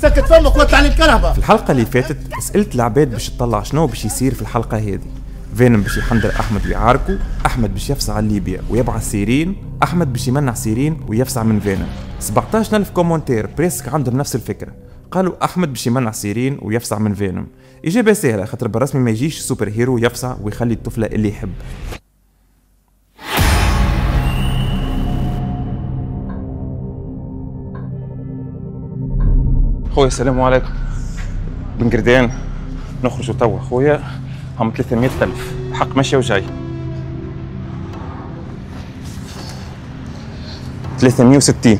سكت فمك واطلع للكرهبة. في الحلقة اللي فاتت سألت العباد باش تطلع شنو باش يصير في الحلقة هذه. فينوم باش يحندر أحمد ويعاركو، أحمد باش يفصع على ليبيا ويبعث سيرين، أحمد باش يمنع سيرين ويفصع من فينوم. 17,000 كومنتير بريسك عندهم نفس الفكرة، قالوا أحمد باش يمنع سيرين ويفصع من فينوم. إجابة سهلة، خاطر بالرسمي ما يجيش سوبر هيرو يفصع ويخلي الطفلة اللي يحب. خويا السلام عليكم. بن قردان نخرجوا توا خويا، هم 300,000 حق ماشي وجاي. 360.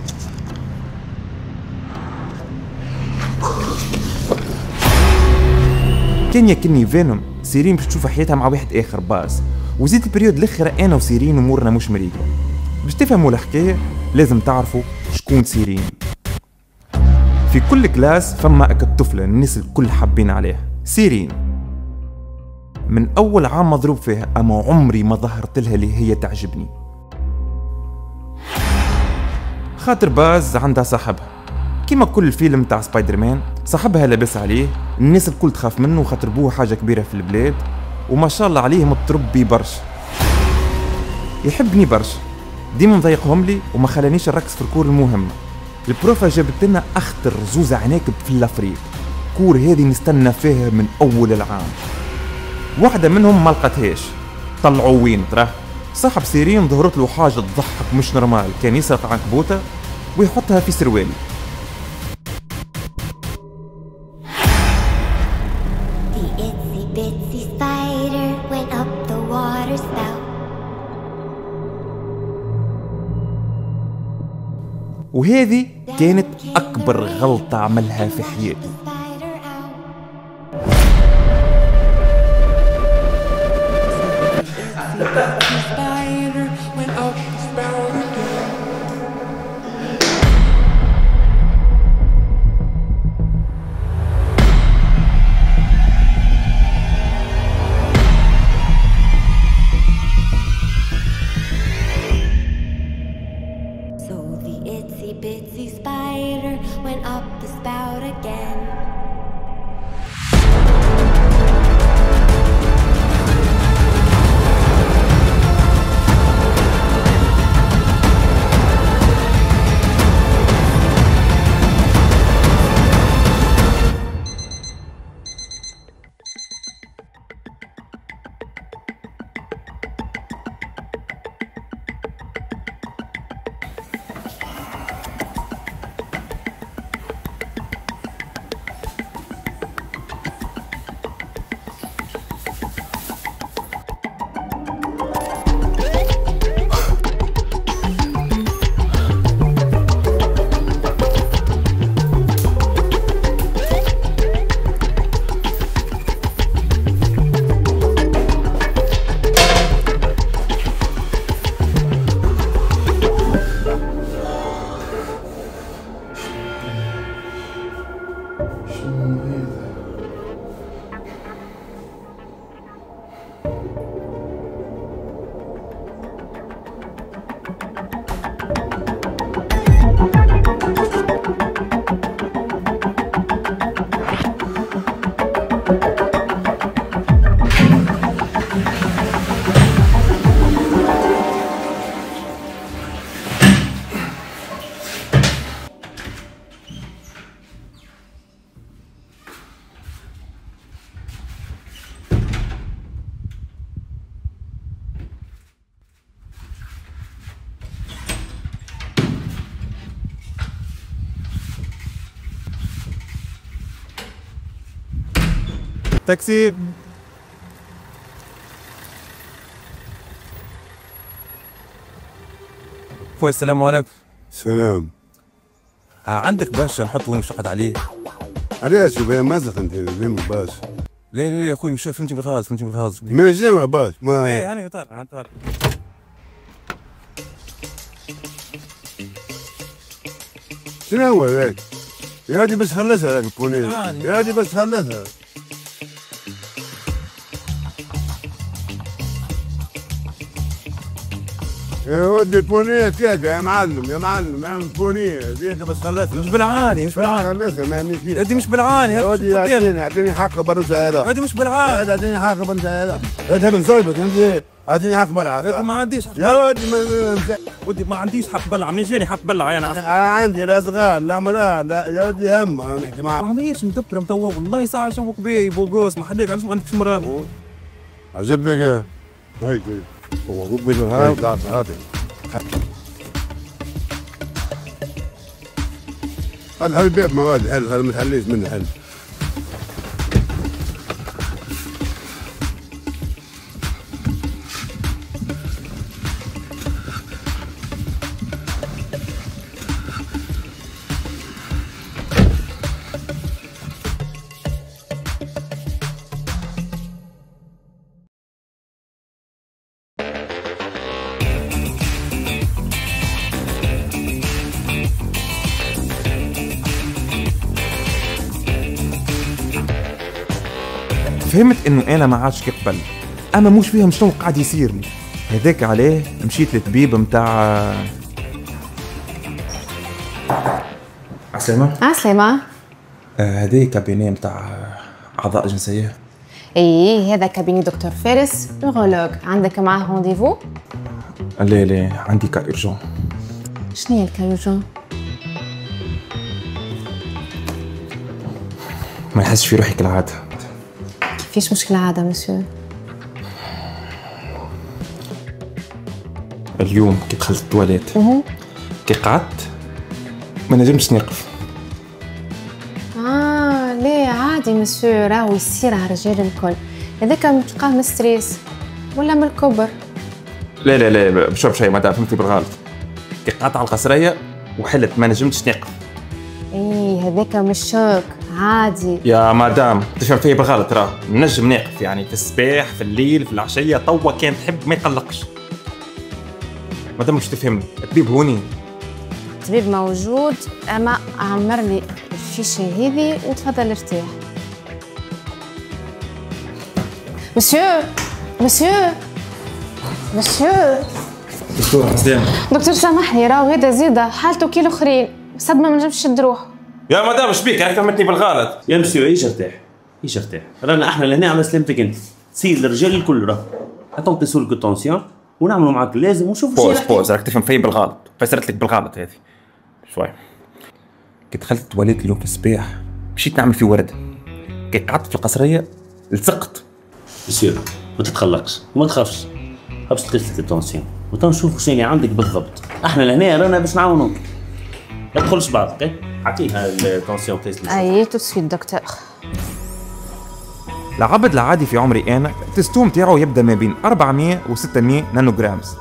كان يكني فينوم سيرين باش تشوف حياتها مع واحد اخر باز، وزيد البريود الاخر انا وسيرين امورنا مش مريقه. باش تفهموا الحكايه لازم تعرفوا شكون سيرين. في كل كلاس فما اكد طفله الناس الكل حابين عليها. سيرين من اول عام مضروب فيها، اما عمري ما ظهرت لها اللي هي تعجبني، خاطر باز عندها صاحبها كيما كل فيلم تاع سبايدر مان. صاحبها لابس عليه، الناس الكل تخاف منه خاطر بوه حاجه كبيره في البلاد، وما شاء الله عليه متربي برشا، يحبني برشا، ديما مضايقهم لي وما خلانيش نركز في الكور المهمه. البروفا جابت لنا اخطر زوز عناكب في الافريق، كور هذه نستنى فيها من اول العام. واحده منهم ما لقتهاش، طلعوا وين تراه صاحب سيرين ظهرت له حاجه تضحك مش نورمال، كان يسرق عنكبوته ويحطها في سروال. وهذه كانت أكبر غلطة عملها في حياته. Bitsy spider went up the spout again. تاكسي. خويا السلام عليكم. سلام. عندك باش نحط وين شقد عليه؟ علاش بيا مازق انت ليه باش؟ لا لا يا خويا مش فهمتني بالغلط، فهمتني بالغلط. ما جامع باش ما ايه انا طارق. شنو هو هذاك؟ يا هادي بس خلصها هذاك البونيس، يا هادي بس خلصها. يا ودي البونيه كيف يا معلم يا معلم اعمل بونيه زيك بس خلصها. مش بالعاني مش بالعاني. خلصها ما عنديش فيها. هذه مش بالعاني. يا ودي اعطيني حق برز هذا. هذه مش بالعاني. اعطيني حق برز هذا. هذا من صوبك انت. اعطيني حق بلعه. ما عنديش يا ودي ودي ما عنديش حق بلع. من جاني حق بلع انا عندي لا صغار لا مراه لا يا ودي هم نحكي معك. معليش مدبر متوه والله ساعه شوفك بيه بوغوس ما حدك علاش ما عندكش مراه. عجبك هيك هو ربي هذا هذا البيت مواد حلو هذا ما تحليش منه حلو. فهمت انه انا ما عادش كي قبل، اما مش فيهم شنو قاعد يصير لي. هذاك عليه مشيت للطبيب متاع عسلامة. عسلامة. هذه كابيني متاع اعضاء جنسية. ايه هذا كابيني دكتور فارس نورولوج. عندك معاه رونديفو؟ لا عندي كا اورجون. شنو هي الكايوجون؟ ما نحسش في روحي كالعادة. كيفاش مشكلة عادة مسيو؟ اليوم كي دخلت التواليت كي قعدت ما نجمش نقف. ليه عادي مسيو، راهو يصير على الرجال الكل. هذاك تلقاه من ستريس ولا من الكبر؟ لا بشرب شيء مدام فهمتي بالغلط. كي قعدت على القصرية وحلت ما نجمتش نقف. ايه هذاك مش شوك عادي يا مدام تفهم فيا بالغلط. راه نجم ناقف يعني في الصباح في الليل في العشيه. توا كان تحب ما يقلقش. مادام مش تفهمني الطبيب هوني. الطبيب موجود اما عمر لي الفيشه هذه وتفضل ارتاح. مسيو دكتور عسلامة. دكتور سامحني راهو هذا زيده حالته كيلو اخرين صدمه ما نجمش نشد روحه. يا مدام اش بيك؟ فهمتني بالغلط. يا مسيو ايش ارتاح رانا احنا لهنا على سلامتك انت. سيد الرجال الكل راه عطاو تسولك التونسيون ونعملوا معاك اللازم ونشوفوا شي. بوز راك تفهم فيا بالغلط. فسرت لك بالغلط هذه شوي. كي دخلت التواليت اليوم في الصباح مشيت نعمل في ورد. كي قعدت في القصريه لصقت. مسيو ما تتقلقش وما تخافش. حبس تقيس لك التونسيون وتو نشوفوا شنو عندك بالضبط. احنا لهنا رانا باش نعاونوك. ما تدخلش بعضك. اعطيها التونسيون تيست. اي تو سويت دكتور. العبد العادي في عمري انا التستوم تاعو يبدا ما بين 400 و 600 نانوغرامز.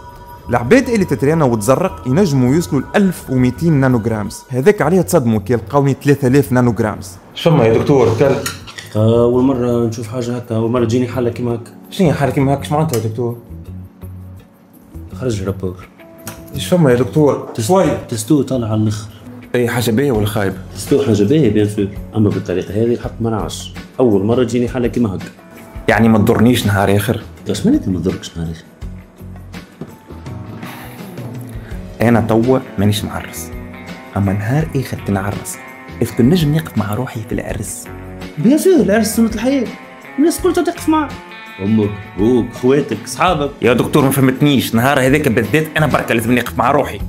العباد اللي تترينا وتزرق ينجموا يوصلوا ل 1200 نانوغرامز. هذاك عليه تصدموا كي يلقاوني 3000 نانوغرامز. شفما يا دكتور كل اول مره نشوف حاجه هكا. اول مره تجيني حاله كيما هكا. شنو هي حاله كيما هكا؟ اش معناتها يا دكتور؟ خرج رابور. ايش فما يا دكتور؟ شوي تستو طالع على الاخر. اي حاجه باهيه ولا خايبه؟ تستو حاجه باهيه بيان سور. اما بالطريقه هذه الحق ما نعرفش. اول مره تجيني حاله كيما هكا. يعني ما تضرنيش نهار اخر؟ اش معناتها ما تضركش نهار اخر؟ انا توا مانيش معرس، اما نهار اخر تنعرس اسكو نجم نقف مع روحي في العرس؟ بيان سور العرس سنة الحياة. الناس كلها تقف معك. امك، ابوك، خواتك، اصحابك. يا دكتور ما فهمتنيش. نهار هذاك بالذات انا بركه لازم نقف مع روحي.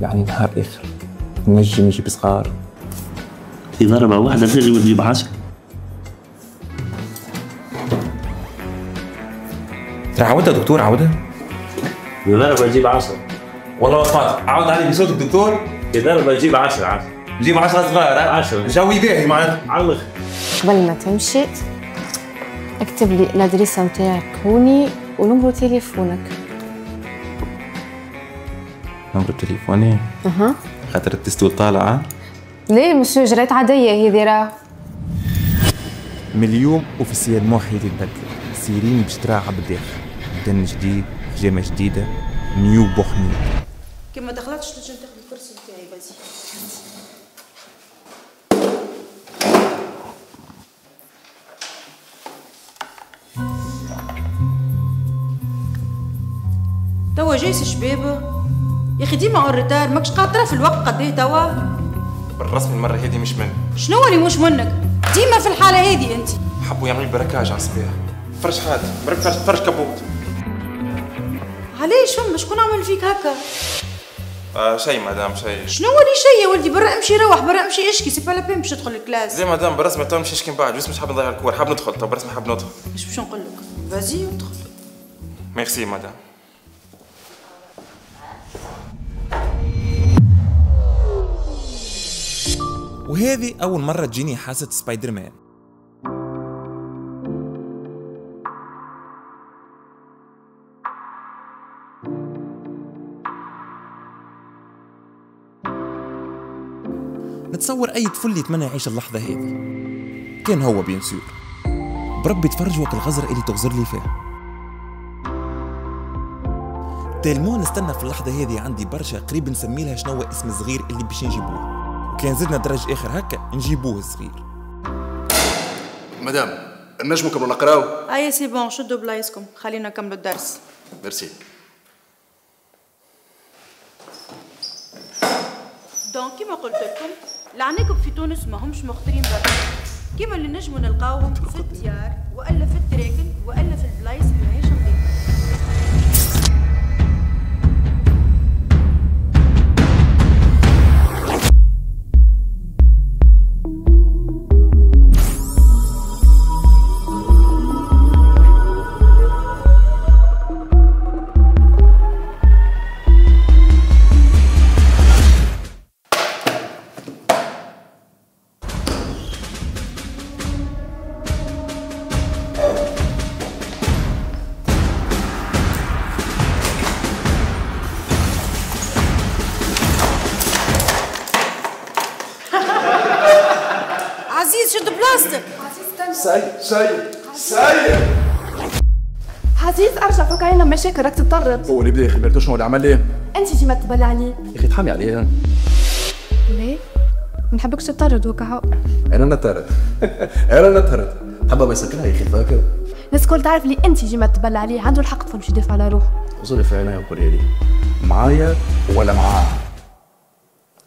يعني نهار اخر نجم نجيب صغار. في ضربة واحدة تنجم تجيب 10. عاودها دكتور عاودها. في ضربة تجيب 10. والله ما سمعت. عاود علي بصوتك دكتور. في ضربة تجيب 10. نجيب 10 صغار. 10 جوي باهي معناتها. علق. قبل ما تمشي اكتب لي الادريسه نتاعك هوني ونمرو تليفونك. نمرو تليفوني؟ خاطر التستو طالعه. ليه مسيو جريت عاديه هذه راه. من اليوم اوفيسيال موحي يتبدل. سيرين باش تراعى بالداخل. دن جديد، جامه جديده، نيو بوخني. كي ما دخلتش تنجم تاخذ الكرسي نتاعي بازي. توا توا جايس شباب يا اخي ديما اون ريتار ماكش قاطره في الوقت قد ايه توا. بالرسمي المره هذه مش مني. شنو اللي مش منك؟ ديما في الحاله هذه انت. حبوا يعملوا براكاج على الصباح. فرش حاد فرش كبوت. علاش فما شكون عمل فيك هكا؟ شيء مدام شيء. شنو اللي شيء يا ولدي؟ برا امشي روح برا امشي اشكي سي با لا بين باش تدخل الكلاس. زي مدام بالرسمي تو نمشي نشكي من بعد بس مش حاب نضيع الكور حاب ندخل تو بالرسمي حاب ندخل. ايش باش نقول لك؟ فازي ادخل. ميرسي مدام. وهذه أول مرة تجيني حاسة سبايدر مان. نتصور أي طفل يتمنى يعيش اللحظة هذه. كان هو بيان سور. بربي تفرج وقت الغزر اللي تغزر لي فيه. تالمو نستنى في اللحظة هذه عندي برشا قريب نسمي لها شنو اسم الصغير اللي باش نجيبوه. وكان زدنا درج آخر هكا نجيبوه الصغير. مدام نجمو نكملوا نقراو؟ اي سي بون شدوا بلايصكم خلينا نكملوا الدرس. ميرسي. دونك كيما قلت لكم العناكب في تونس ماهمش مختارين برا، كيما اللي نجموا نلقاوهم في الديار والا في التراكن والا في البلايص اللي ماهيش نظيفه. عزيز شد بلاستيك. سايب عزيز ارجع فوق علينا مشاكل راك تضطرب. هو اللي بدا خبرته شنو اللي عمل ليه؟ انت ديما تبلع عليه يا اخي تحامي عليه. ليه؟ ما نحبكش تطرد وكا. انا نطرد انا نطرد حبه ما يسكرها يا اخي فاكر. الناس الكل تعرف لي انت ديما تبلع عليه عنده الحق طفل باش يدافع على روحه. وصلي في عينيا وقولي لي معايا ولا معاه؟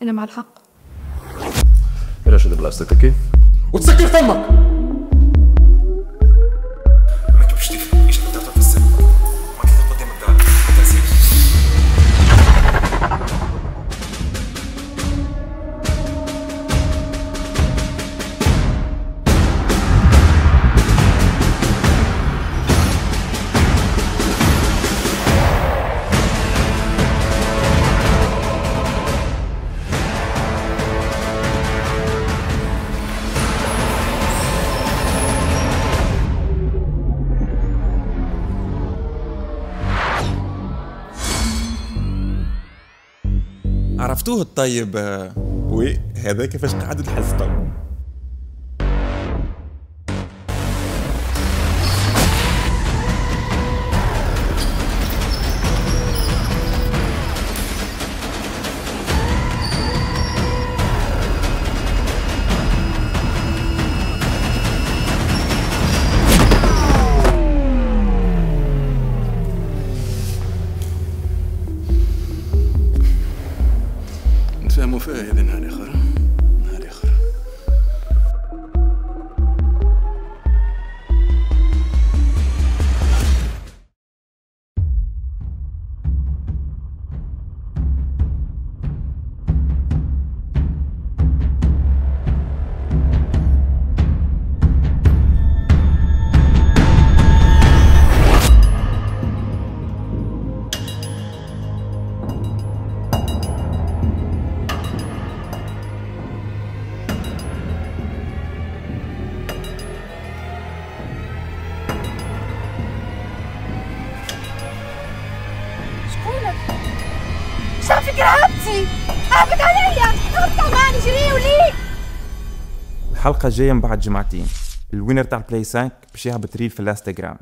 انا مع الحق. يلا شد بلاستيك اوكي وتسكر فمك. ما تبش تفهم ايش تبدا في السن ما تلاقي قدام الدار ما تنسيش. عرفتوه الطيب؟ وي هذا كيفاش قعدوا الحصة. نتفاهموا فيها هذا نهار اخر نهار اخر. شافك رهبتي هابط عليا هبط معي جري ولي. الحلقة الجاية من بعد جمعتين الوينر تاع البلاي 5 باش يهبط ريل في الانستغرام.